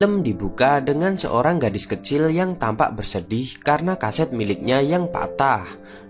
Film dibuka dengan seorang gadis kecil yang tampak bersedih karena kaset miliknya yang patah.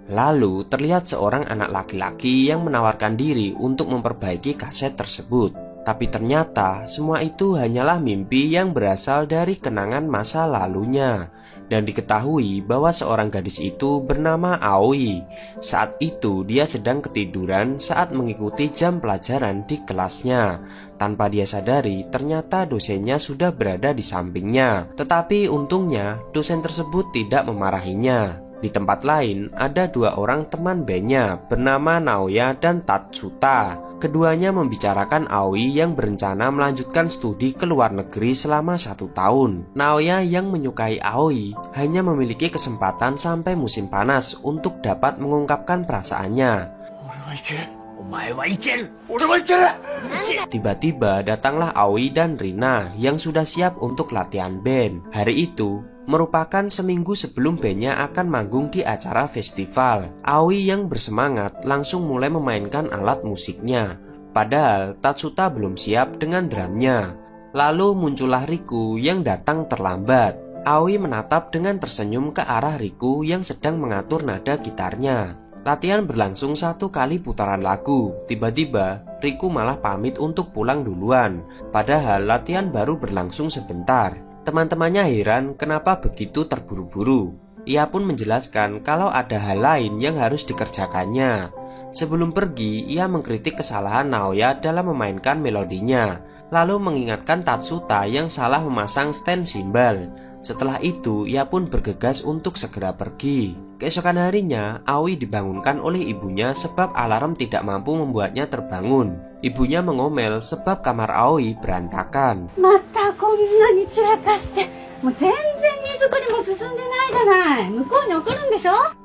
Lalu terlihat seorang anak laki-laki yang menawarkan diri untuk memperbaiki kaset tersebut. Tapi ternyata semua itu hanyalah mimpi yang berasal dari kenangan masa lalunya. Dan diketahui bahwa seorang gadis itu bernama Aoi. Saat itu dia sedang ketiduran saat mengikuti jam pelajaran di kelasnya. Tanpa dia sadari, ternyata dosennya sudah berada di sampingnya. Tetapi untungnya dosen tersebut tidak memarahinya. Di tempat lain ada dua orang teman bandnya bernama Naoya dan Tatsuta. Keduanya membicarakan Aoi yang berencana melanjutkan studi ke luar negeri selama 1 tahun. Naoya yang menyukai Aoi hanya memiliki kesempatan sampai musim panas untuk dapat mengungkapkan perasaannya. Tiba-tiba datanglah Aoi dan Rina yang sudah siap untuk latihan band. Hari itu merupakan seminggu sebelum bandnya akan manggung di acara festival. Aoi yang bersemangat langsung mulai memainkan alat musiknya. Padahal Tatsuta belum siap dengan drumnya. Lalu muncullah Riku yang datang terlambat. Aoi menatap dengan tersenyum ke arah Riku yang sedang mengatur nada gitarnya. Latihan berlangsung 1 kali putaran lagu. Tiba-tiba Riku malah pamit untuk pulang duluan. Padahal latihan baru berlangsung sebentar. Teman-temannya heran kenapa begitu terburu-buru. Ia pun menjelaskan kalau ada hal lain yang harus dikerjakannya. Sebelum pergi, ia mengkritik kesalahan Naoya dalam memainkan melodinya, lalu mengingatkan Tatsuta yang salah memasang stand simbal. Setelah itu, ia pun bergegas untuk segera pergi. Keesokan harinya, Aoi dibangunkan oleh ibunya sebab alarm tidak mampu membuatnya terbangun. Ibunya mengomel sebab kamar Aoi berantakan.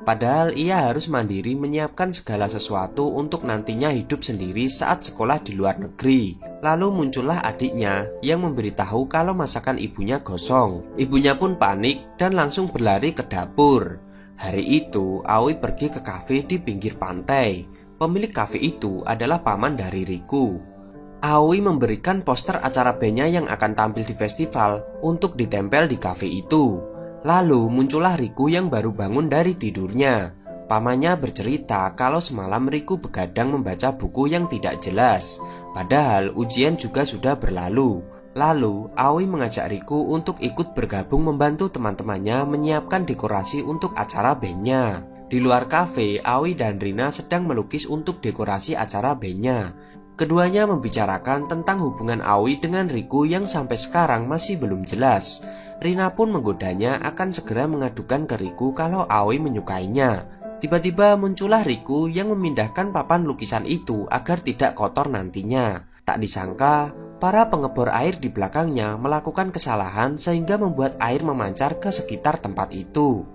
Padahal ia harus mandiri menyiapkan segala sesuatu untuk nantinya hidup sendiri saat sekolah di luar negeri. Lalu muncullah adiknya yang memberitahu kalau masakan ibunya gosong. Ibunya pun panik dan langsung berlari ke dapur. Hari itu Aoi pergi ke kafe di pinggir pantai. Pemilik kafe itu adalah paman dari Riku. Aoi memberikan poster acara bandnya yang akan tampil di festival untuk ditempel di kafe itu. Lalu muncullah Riku yang baru bangun dari tidurnya. Pamannya bercerita kalau semalam Riku begadang membaca buku yang tidak jelas. Padahal ujian juga sudah berlalu. Lalu Aoi mengajak Riku untuk ikut bergabung membantu teman-temannya menyiapkan dekorasi untuk acara bandnya. Di luar kafe, Aoi dan Rina sedang melukis untuk dekorasi acara bandnya. Keduanya membicarakan tentang hubungan Aoi dengan Riku yang sampai sekarang masih belum jelas. Rina pun menggodanya akan segera mengadukan ke Riku kalau Aoi menyukainya. Tiba-tiba muncullah Riku yang memindahkan papan lukisan itu agar tidak kotor nantinya. Tak disangka, para pengebor air di belakangnya melakukan kesalahan sehingga membuat air memancar ke sekitar tempat itu.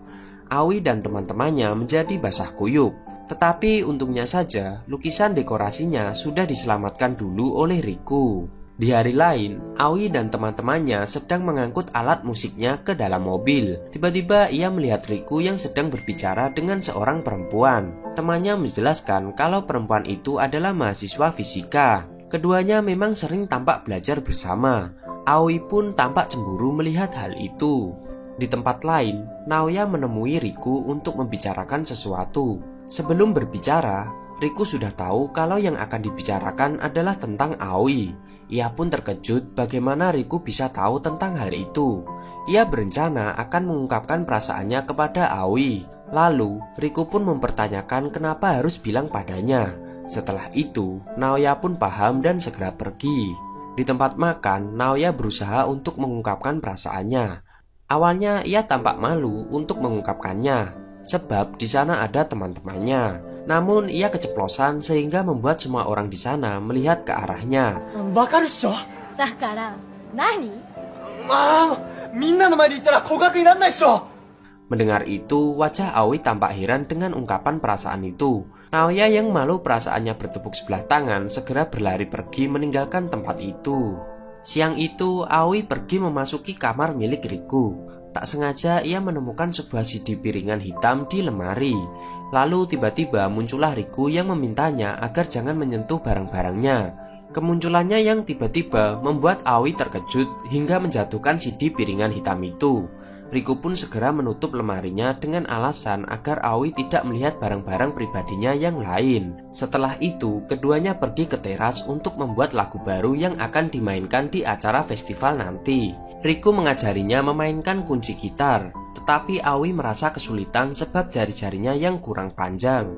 Aoi dan teman-temannya menjadi basah kuyup. Tetapi untungnya saja lukisan dekorasinya sudah diselamatkan dulu oleh Riku. Di hari lain, Aoi dan teman-temannya sedang mengangkut alat musiknya ke dalam mobil. Tiba-tiba ia melihat Riku yang sedang berbicara dengan seorang perempuan. Temannya menjelaskan kalau perempuan itu adalah mahasiswa fisika. Keduanya memang sering tampak belajar bersama. Aoi pun tampak cemburu melihat hal itu. Di tempat lain, Naoya menemui Riku untuk membicarakan sesuatu. Sebelum berbicara, Riku sudah tahu kalau yang akan dibicarakan adalah tentang Aoi. Ia pun terkejut bagaimana Riku bisa tahu tentang hal itu. Ia berencana akan mengungkapkan perasaannya kepada Aoi. Lalu, Riku pun mempertanyakan kenapa harus bilang padanya. Setelah itu, Naoya pun paham dan segera pergi. Di tempat makan, Naoya berusaha untuk mengungkapkan perasaannya. Awalnya ia tampak malu untuk mengungkapkannya, sebab di sana ada teman-temannya. Namun ia keceplosan sehingga membuat semua orang di sana melihat ke arahnya. Mendengar itu, wajah Aoi tampak heran dengan ungkapan perasaan itu. Naoya yang malu perasaannya bertepuk sebelah tangan segera berlari pergi meninggalkan tempat itu. Siang itu, Aoi pergi memasuki kamar milik Riku. Tak sengaja ia menemukan sebuah CD piringan hitam di lemari. Lalu tiba-tiba muncullah Riku yang memintanya agar jangan menyentuh barang-barangnya. Kemunculannya yang tiba-tiba membuat Aoi terkejut hingga menjatuhkan CD piringan hitam itu. Riku pun segera menutup lemarinya dengan alasan agar Aoi tidak melihat barang-barang pribadinya yang lain. Setelah itu, keduanya pergi ke teras untuk membuat lagu baru yang akan dimainkan di acara festival nanti. Riku mengajarinya memainkan kunci gitar, tetapi Aoi merasa kesulitan sebab jari-jarinya yang kurang panjang.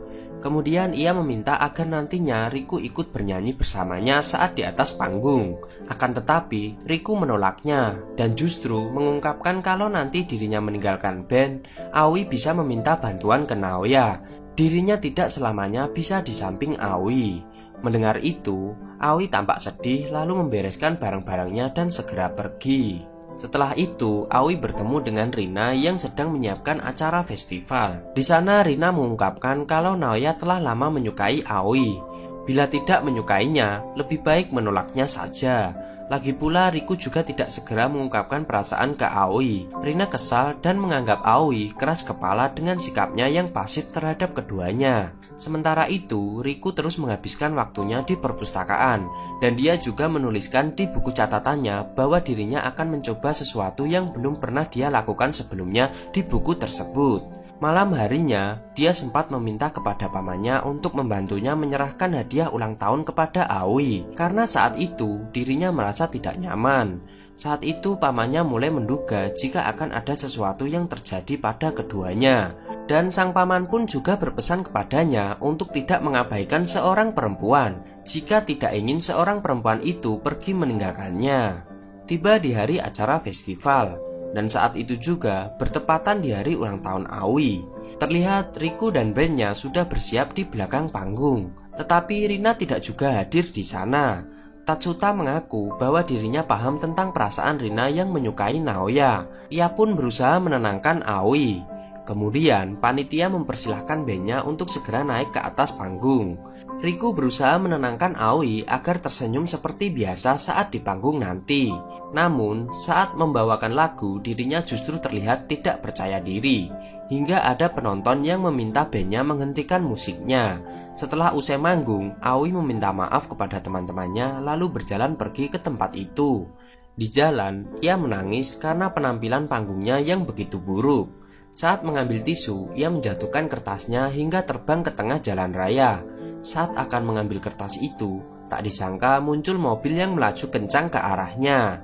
Kemudian ia meminta agar nantinya Riku ikut bernyanyi bersamanya saat di atas panggung. Akan tetapi, Riku menolaknya dan justru mengungkapkan kalau nanti dirinya meninggalkan band, Aoi bisa meminta bantuan ke Naoya. Dirinya tidak selamanya bisa di samping Aoi. Mendengar itu, Aoi tampak sedih lalu membereskan barang-barangnya dan segera pergi. Setelah itu, Aoi bertemu dengan Rina yang sedang menyiapkan acara festival. Di sana Rina mengungkapkan kalau Naoya telah lama menyukai Aoi. Bila tidak menyukainya, lebih baik menolaknya saja. Lagi pula Riku juga tidak segera mengungkapkan perasaan ke Aoi. Rina kesal dan menganggap Aoi keras kepala dengan sikapnya yang pasif terhadap keduanya. Sementara itu, Riku terus menghabiskan waktunya di perpustakaan dan dia juga menuliskan di buku catatannya bahwa dirinya akan mencoba sesuatu yang belum pernah dia lakukan sebelumnya di buku tersebut. Malam harinya, dia sempat meminta kepada pamannya untuk membantunya menyerahkan hadiah ulang tahun kepada Aoi karena saat itu dirinya merasa tidak nyaman. Saat itu pamannya mulai menduga jika akan ada sesuatu yang terjadi pada keduanya. Dan sang paman pun juga berpesan kepadanya untuk tidak mengabaikan seorang perempuan jika tidak ingin seorang perempuan itu pergi meninggalkannya. Tiba di hari acara festival, dan saat itu juga bertepatan di hari ulang tahun Aoi. Terlihat Riku dan bandnya sudah bersiap di belakang panggung, tetapi Rina tidak juga hadir di sana. Tatsuta mengaku bahwa dirinya paham tentang perasaan Rina yang menyukai Naoya. Ia pun berusaha menenangkan Aoi. Kemudian panitia mempersilahkan bandnya untuk segera naik ke atas panggung. Riku berusaha menenangkan Aoi agar tersenyum seperti biasa saat di panggung nanti. Namun saat membawakan lagu dirinya justru terlihat tidak percaya diri. Hingga ada penonton yang meminta bandnya menghentikan musiknya. Setelah usai manggung, Aoi meminta maaf kepada teman-temannya lalu berjalan pergi ke tempat itu. Di jalan, ia menangis karena penampilan panggungnya yang begitu buruk. Saat mengambil tisu, ia menjatuhkan kertasnya hingga terbang ke tengah jalan raya. Saat akan mengambil kertas itu, tak disangka muncul mobil yang melaju kencang ke arahnya.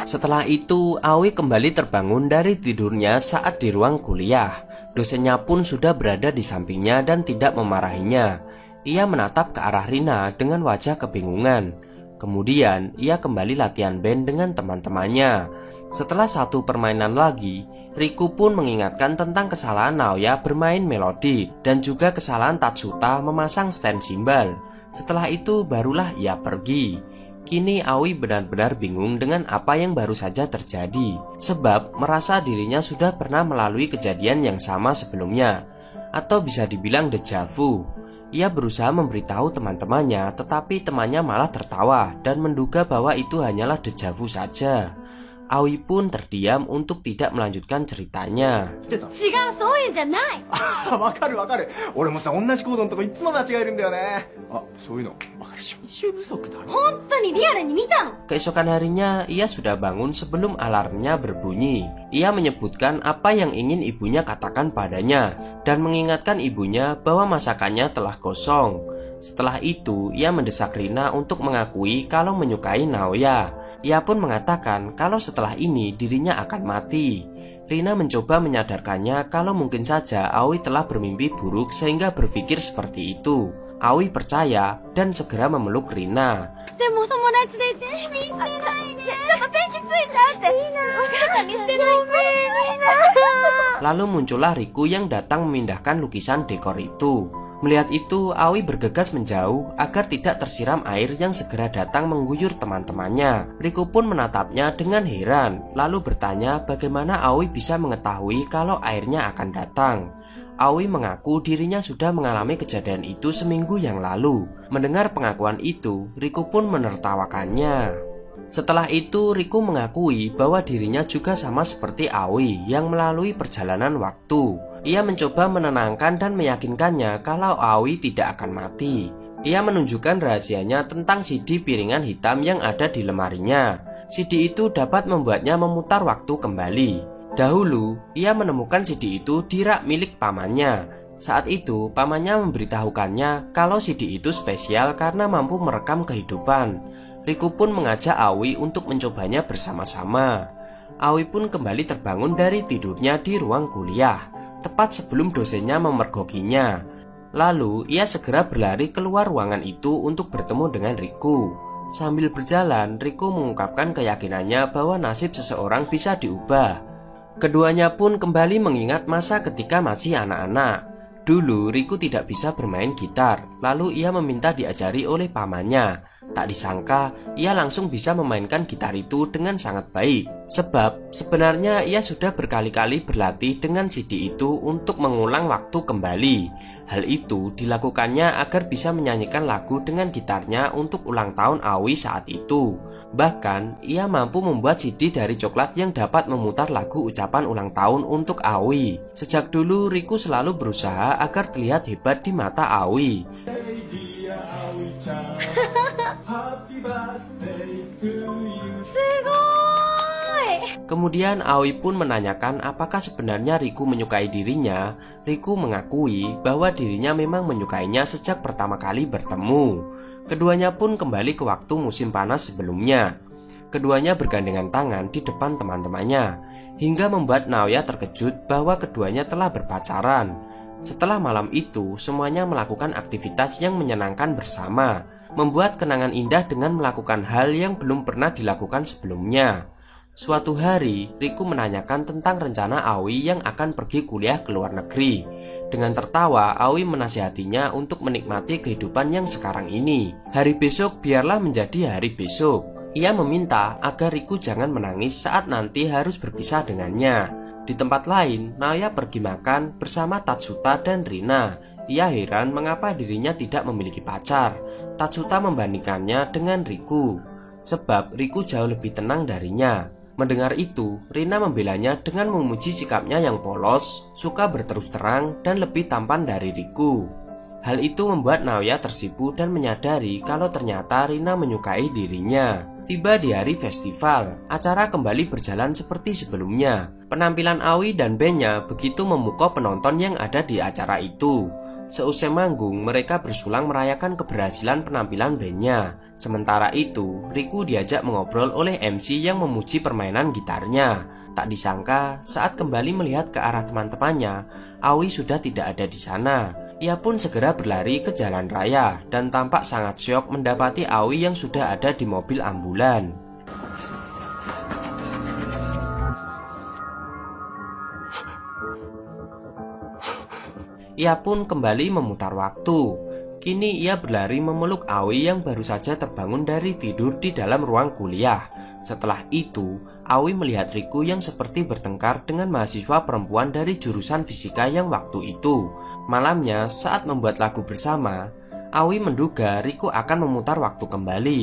Setelah itu, Aoi kembali terbangun dari tidurnya saat di ruang kuliah. Dosennya pun sudah berada di sampingnya dan tidak memarahinya. Ia menatap ke arah Rina dengan wajah kebingungan. Kemudian, ia kembali latihan band dengan teman-temannya. Setelah satu permainan lagi, Riku pun mengingatkan tentang kesalahan Naoya bermain melodi dan juga kesalahan Tatsuta memasang stand simbal. Setelah itu barulah ia pergi. Kini Aoi benar-benar bingung dengan apa yang baru saja terjadi, sebab merasa dirinya sudah pernah melalui kejadian yang sama sebelumnya, atau bisa dibilang deja vu. Ia berusaha memberitahu teman-temannya, tetapi temannya malah tertawa dan menduga bahwa itu hanyalah deja vu saja. Aoi pun terdiam untuk tidak melanjutkan ceritanya. Keesokan harinya, ia sudah bangun sebelum alarmnya berbunyi. Ia menyebutkan apa yang ingin ibunya katakan padanya dan mengingatkan ibunya bahwa masakannya telah kosong. Setelah itu, ia mendesak Rina untuk mengakui kalau menyukai Naoya. Ia pun mengatakan kalau setelah ini dirinya akan mati. Rina mencoba menyadarkannya kalau mungkin saja Aoi telah bermimpi buruk sehingga berpikir seperti itu. Aoi percaya dan segera memeluk Rina. Lalu muncullah Riku yang datang memindahkan lukisan dekor itu. Melihat itu, Aoi bergegas menjauh agar tidak tersiram air yang segera datang mengguyur teman-temannya. Riku pun menatapnya dengan heran, lalu bertanya bagaimana Aoi bisa mengetahui kalau airnya akan datang. Aoi mengaku dirinya sudah mengalami kejadian itu seminggu yang lalu. Mendengar pengakuan itu, Riku pun menertawakannya. Setelah itu, Riku mengakui bahwa dirinya juga sama seperti Aoi yang melalui perjalanan waktu. Ia mencoba menenangkan dan meyakinkannya kalau Aoi tidak akan mati. Ia menunjukkan rahasianya tentang CD piringan hitam yang ada di lemarinya. CD itu dapat membuatnya memutar waktu kembali. Dahulu, ia menemukan CD itu di rak milik pamannya. Saat itu, pamannya memberitahukannya kalau CD itu spesial karena mampu merekam kehidupan. Riku pun mengajak Aoi untuk mencobanya bersama-sama. Aoi pun kembali terbangun dari tidurnya di ruang kuliah, tepat sebelum dosennya memergokinya. Lalu, ia segera berlari keluar ruangan itu untuk bertemu dengan Riku. Sambil berjalan, Riku mengungkapkan keyakinannya bahwa nasib seseorang bisa diubah. Keduanya pun kembali mengingat masa ketika masih anak-anak. Dulu, Riku tidak bisa bermain gitar, lalu ia meminta diajari oleh pamannya. Tak disangka, ia langsung bisa memainkan gitar itu dengan sangat baik. Sebab, sebenarnya ia sudah berkali-kali berlatih dengan CD itu untuk mengulang waktu kembali. Hal itu dilakukannya agar bisa menyanyikan lagu dengan gitarnya untuk ulang tahun Aoi saat itu. Bahkan, ia mampu membuat CD dari coklat yang dapat memutar lagu ucapan ulang tahun untuk Aoi. Sejak dulu, Riku selalu berusaha agar terlihat hebat di mata Aoi. Kemudian Aoi pun menanyakan apakah sebenarnya Riku menyukai dirinya. Riku mengakui bahwa dirinya memang menyukainya sejak pertama kali bertemu. Keduanya pun kembali ke waktu musim panas sebelumnya. Keduanya bergandengan tangan di depan teman-temannya, hingga membuat Naoya terkejut bahwa keduanya telah berpacaran. Setelah malam itu, semuanya melakukan aktivitas yang menyenangkan bersama, membuat kenangan indah dengan melakukan hal yang belum pernah dilakukan sebelumnya. Suatu hari, Riku menanyakan tentang rencana Aoi yang akan pergi kuliah ke luar negeri. Dengan tertawa, Aoi menasihatinya untuk menikmati kehidupan yang sekarang ini. Hari besok biarlah menjadi hari besok. Ia meminta agar Riku jangan menangis saat nanti harus berpisah dengannya. Di tempat lain, Naoya pergi makan bersama Tatsuta dan Rina. Ia heran mengapa dirinya tidak memiliki pacar. Tatsuta membandingkannya dengan Riku, sebab Riku jauh lebih tenang darinya. Mendengar itu, Rina membelanya dengan memuji sikapnya yang polos, suka berterus terang, dan lebih tampan dari Riku. Hal itu membuat Naoya tersipu dan menyadari kalau ternyata Rina menyukai dirinya. Tiba di hari festival, acara kembali berjalan seperti sebelumnya. Penampilan Aoi dan bandnya begitu memukau penonton yang ada di acara itu. Seusai manggung, mereka bersulang merayakan keberhasilan penampilan bandnya. Sementara itu, Riku diajak mengobrol oleh MC yang memuji permainan gitarnya. Tak disangka, saat kembali melihat ke arah teman-temannya, Aoi sudah tidak ada di sana. Ia pun segera berlari ke jalan raya dan tampak sangat syok mendapati Aoi yang sudah ada di mobil ambulan. Ia pun kembali memutar waktu. Kini ia berlari memeluk Aoi yang baru saja terbangun dari tidur di dalam ruang kuliah. Setelah itu, Aoi melihat Riku yang seperti bertengkar dengan mahasiswa perempuan dari jurusan fisika yang waktu itu. Malamnya, saat membuat lagu bersama, Aoi menduga Riku akan memutar waktu kembali.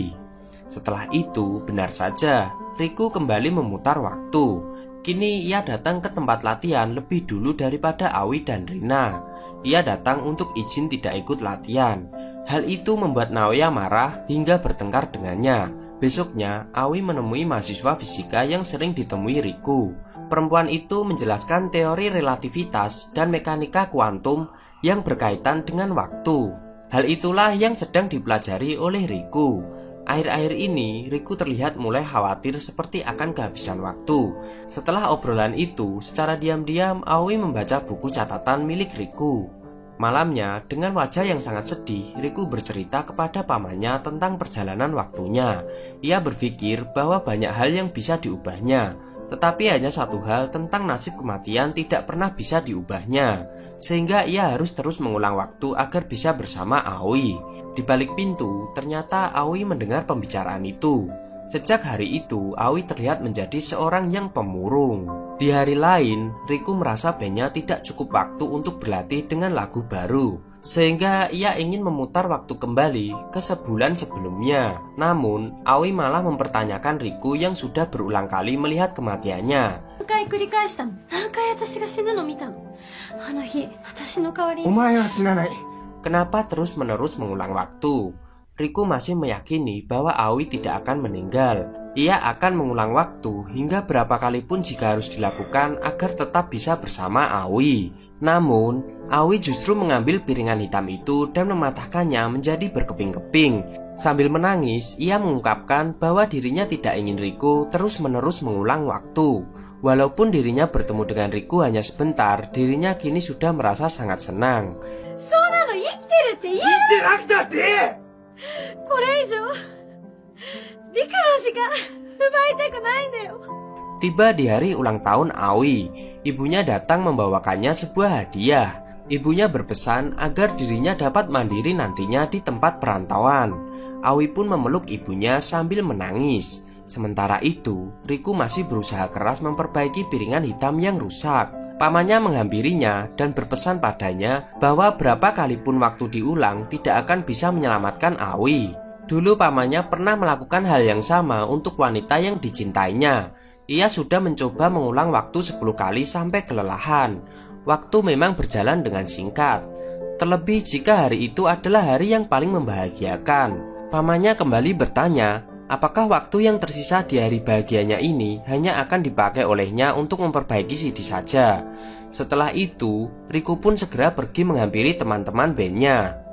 Setelah itu, benar saja, Riku kembali memutar waktu. Kini ia datang ke tempat latihan lebih dulu daripada Aoi dan Rina. Ia datang untuk izin tidak ikut latihan. Hal itu membuat Naoya marah hingga bertengkar dengannya. Besoknya, Aoi menemui mahasiswa fisika yang sering ditemui Riku. Perempuan itu menjelaskan teori relativitas dan mekanika kuantum yang berkaitan dengan waktu. Hal itulah yang sedang dipelajari oleh Riku. Akhir-akhir ini, Riku terlihat mulai khawatir seperti akan kehabisan waktu. Setelah obrolan itu, secara diam-diam Aoi membaca buku catatan milik Riku. Malamnya, dengan wajah yang sangat sedih, Riku bercerita kepada pamannya tentang perjalanan waktunya. Ia berpikir bahwa banyak hal yang bisa diubahnya, tetapi hanya satu hal tentang nasib kematian tidak pernah bisa diubahnya, sehingga ia harus terus mengulang waktu agar bisa bersama Aoi. Di balik pintu, ternyata Aoi mendengar pembicaraan itu. Sejak hari itu, Aoi terlihat menjadi seorang yang pemurung. Di hari lain, Riku merasa bandnya tidak cukup waktu untuk berlatih dengan lagu baru, sehingga ia ingin memutar waktu kembali ke sebulan sebelumnya. Namun, Aoi malah mempertanyakan Riku yang sudah berulang kali melihat kematiannya. kenapa terus-menerus mengulang waktu? Riku masih meyakini bahwa Aoi tidak akan meninggal. Ia akan mengulang waktu hingga berapa kali pun jika harus dilakukan agar tetap bisa bersama Aoi. Namun, Aoi justru mengambil piringan hitam itu dan mematahkannya menjadi berkeping-keping. Sambil menangis, ia mengungkapkan bahwa dirinya tidak ingin Riku terus-menerus mengulang waktu. Walaupun dirinya bertemu dengan Riku hanya sebentar, dirinya kini sudah merasa sangat senang. Tiba di hari ulang tahun Aoi, ibunya datang membawakannya sebuah hadiah. Ibunya berpesan agar dirinya dapat mandiri nantinya di tempat perantauan. Aoi pun memeluk ibunya sambil menangis. Sementara itu, Riku masih berusaha keras memperbaiki piringan hitam yang rusak. Pamannya menghampirinya dan berpesan padanya bahwa berapa kali pun waktu diulang tidak akan bisa menyelamatkan Aoi. Dulu pamannya pernah melakukan hal yang sama untuk wanita yang dicintainya. Ia sudah mencoba mengulang waktu 10 kali sampai kelelahan. Waktu memang berjalan dengan singkat. Terlebih jika hari itu adalah hari yang paling membahagiakan. Pamannya kembali bertanya, apakah waktu yang tersisa di hari bahagianya ini hanya akan dipakai olehnya untuk memperbaiki CD saja? Setelah itu, Riku pun segera pergi menghampiri teman-teman bandnya.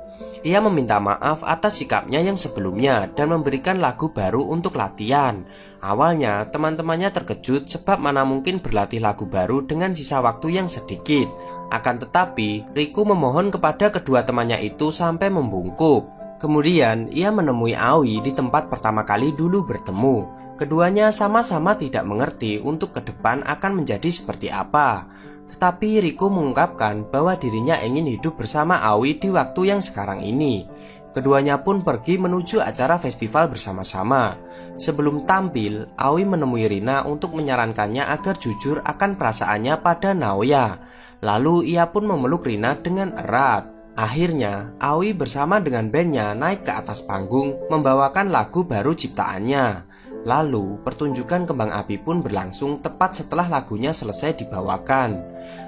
Ia meminta maaf atas sikapnya yang sebelumnya dan memberikan lagu baru untuk latihan. Awalnya, teman-temannya terkejut sebab mana mungkin berlatih lagu baru dengan sisa waktu yang sedikit. Akan tetapi, Riku memohon kepada kedua temannya itu sampai membungkuk. Kemudian ia menemui Aoi di tempat pertama kali dulu bertemu. Keduanya sama-sama tidak mengerti untuk ke depan akan menjadi seperti apa. Tetapi Riku mengungkapkan bahwa dirinya ingin hidup bersama Aoi di waktu yang sekarang ini. Keduanya pun pergi menuju acara festival bersama-sama. Sebelum tampil, Aoi menemui Rina untuk menyarankannya agar jujur akan perasaannya pada Naoya. Lalu ia pun memeluk Rina dengan erat. Akhirnya, Aoi bersama dengan bandnya naik ke atas panggung membawakan lagu baru ciptaannya. Lalu, pertunjukan kembang api pun berlangsung tepat setelah lagunya selesai dibawakan.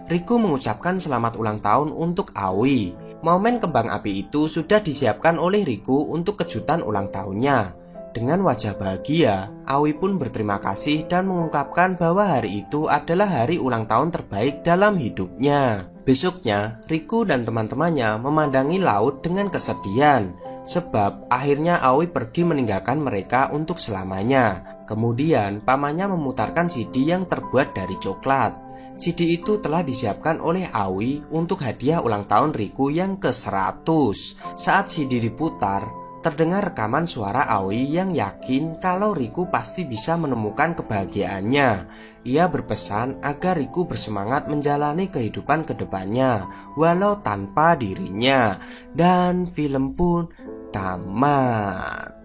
Riku mengucapkan selamat ulang tahun untuk Aoi. Momen kembang api itu sudah disiapkan oleh Riku untuk kejutan ulang tahunnya. Dengan wajah bahagia, Aoi pun berterima kasih dan mengungkapkan bahwa hari itu adalah hari ulang tahun terbaik dalam hidupnya. Besoknya, Riku dan teman-temannya memandangi laut dengan kesedihan. Sebab akhirnya Aoi pergi meninggalkan mereka untuk selamanya. Kemudian pamannya memutarkan CD yang terbuat dari coklat. CD itu telah disiapkan oleh Aoi untuk hadiah ulang tahun Riku yang ke-100. Saat CD diputar, terdengar rekaman suara Aoi yang yakin kalau Riku pasti bisa menemukan kebahagiaannya. Ia berpesan agar Riku bersemangat menjalani kehidupan kedepannya walau tanpa dirinya. Dan film pun tamat.